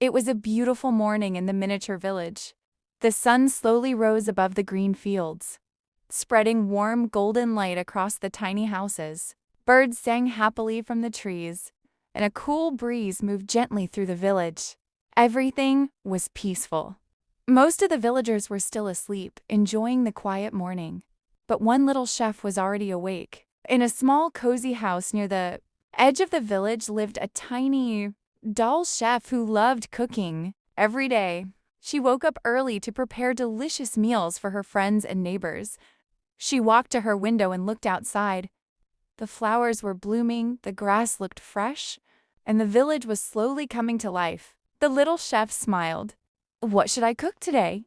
It was a beautiful morning in the miniature village. The sun slowly rose above the green fields, spreading warm golden light across the tiny houses. Birds sang happily from the trees, and a cool breeze moved gently through the village. Everything was peaceful. Most of the villagers were still asleep, enjoying the quiet morning. But one little chef was already awake. In a small, cozy house near the edge of the village lived a tiny, doll chef who loved cooking. Every day, she woke up early to prepare delicious meals for her friends and neighbors. She walked to her window and looked outside. The flowers were blooming, the grass looked fresh, and the village was slowly coming to life. The little chef smiled. "What should I cook today?"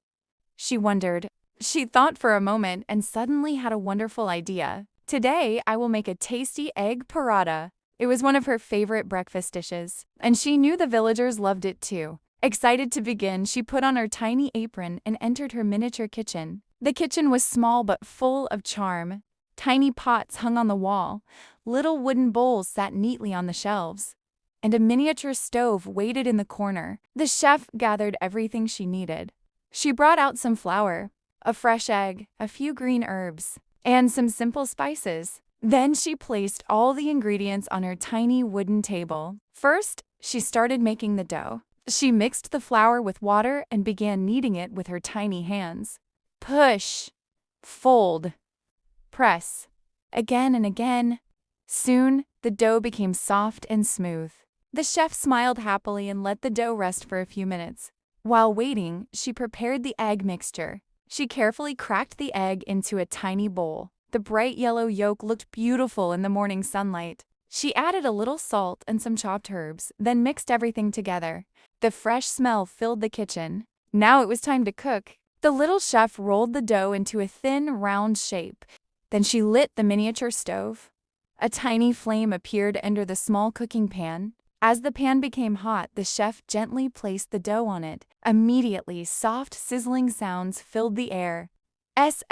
she wondered. She thought for a moment and suddenly had a wonderful idea. "Today, I will make a tasty egg paratha." It was one of her favorite breakfast dishes, and she knew the villagers loved it too. Excited to begin, she put on her tiny apron and entered her miniature kitchen. The kitchen was small but full of charm. Tiny pots hung on the wall, little wooden bowls sat neatly on the shelves, and a miniature stove waited in the corner. The chef gathered everything she needed. She brought out some flour, a fresh egg, a few green herbs, and some simple spices. Then she placed all the ingredients on her tiny wooden table. First, she started making the dough. She mixed the flour with water and began kneading it with her tiny hands. Push, fold, press, again and again. Soon, the dough became soft and smooth. The chef smiled happily and let the dough rest for a few minutes. While waiting, she prepared the egg mixture. She carefully cracked the egg into a tiny bowl. The bright yellow yolk looked beautiful in the morning sunlight. She added a little salt and some chopped herbs, then mixed everything together. The fresh smell filled the kitchen. Now it was time to cook. The little chef rolled the dough into a thin, round shape. Then she lit the miniature stove. A tiny flame appeared under the small cooking pan. As the pan became hot, the chef gently placed the dough on it. Immediately, soft, sizzling sounds filled the air. S.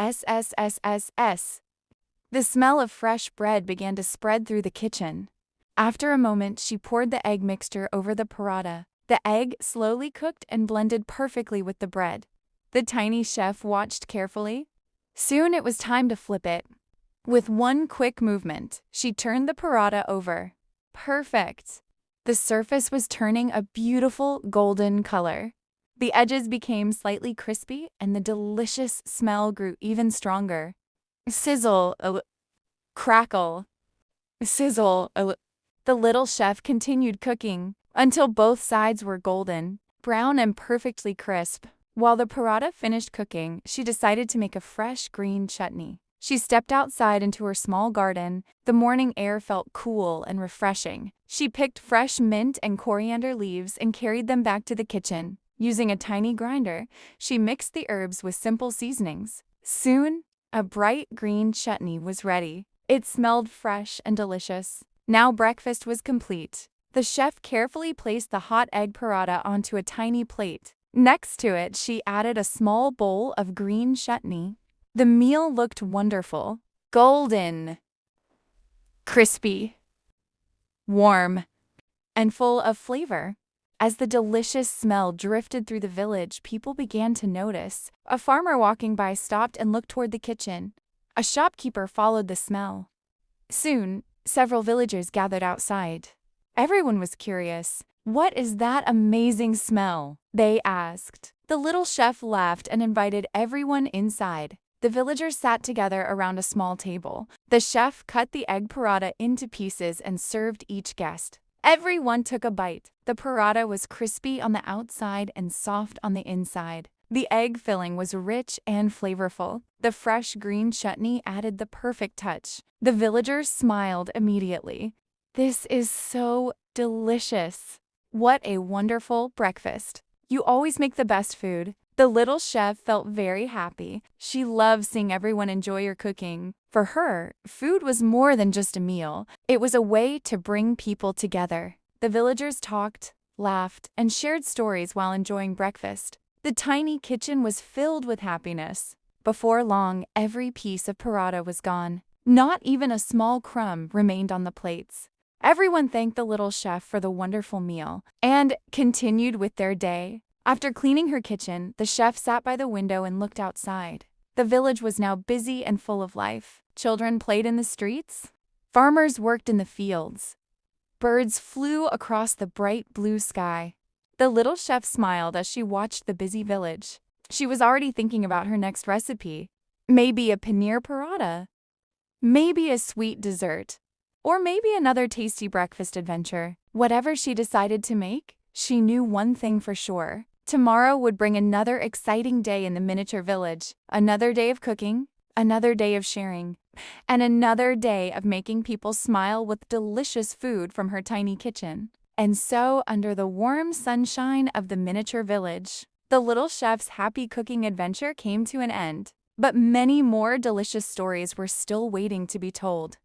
The smell of fresh bread began to spread through the kitchen. After a moment, she poured the egg mixture over the paratha. The egg slowly cooked and blended perfectly with the bread. The tiny chef watched carefully. Soon it was time to flip it. With one quick movement, she turned the paratha over. Perfect! The surface was turning a beautiful golden color. The edges became slightly crispy, and the delicious smell grew even stronger. Sizzle, crackle, sizzle. The little chef continued cooking until both sides were golden, brown and perfectly crisp. While the paratha finished cooking, she decided to make a fresh green chutney. She stepped outside into her small garden. The morning air felt cool and refreshing. She picked fresh mint and coriander leaves and carried them back to the kitchen. Using a tiny grinder, she mixed the herbs with simple seasonings. Soon, a bright green chutney was ready. It smelled fresh and delicious. Now breakfast was complete. The chef carefully placed the hot egg paratha onto a tiny plate. Next to it, she added a small bowl of green chutney. The meal looked wonderful. Golden, crispy, warm, and full of flavor. As the delicious smell drifted through the village, people began to notice. A farmer walking by stopped and looked toward the kitchen. A shopkeeper followed the smell. Soon, several villagers gathered outside. Everyone was curious. "What is that amazing smell?" they asked. The little chef laughed and invited everyone inside. The villagers sat together around a small table. The chef cut the egg paratha into pieces and served each guest. Everyone took a bite. The paratha was crispy on the outside and soft on the inside. The egg filling was rich and flavorful. The fresh green chutney added the perfect touch. The villagers smiled immediately. "This is so delicious. What a wonderful breakfast. You always make the best food." The little chef felt very happy. She loved seeing everyone enjoy her cooking. For her, food was more than just a meal. It was a way to bring people together. The villagers talked, laughed, and shared stories while enjoying breakfast. The tiny kitchen was filled with happiness. Before long, every piece of paratha was gone. Not even a small crumb remained on the plates. Everyone thanked the little chef for the wonderful meal and continued with their day. After cleaning her kitchen, the chef sat by the window and looked outside. The village was now busy and full of life. Children played in the streets. Farmers worked in the fields. Birds flew across the bright blue sky. The little chef smiled as she watched the busy village. She was already thinking about her next recipe. Maybe a paneer paratha. Maybe a sweet dessert. Or maybe another tasty breakfast adventure. Whatever she decided to make, she knew one thing for sure. Tomorrow would bring another exciting day in the miniature village. Another day of cooking, another day of sharing, and another day of making people smile with delicious food from her tiny kitchen. And so, under the warm sunshine of the miniature village, the little chef's happy cooking adventure came to an end. But many more delicious stories were still waiting to be told.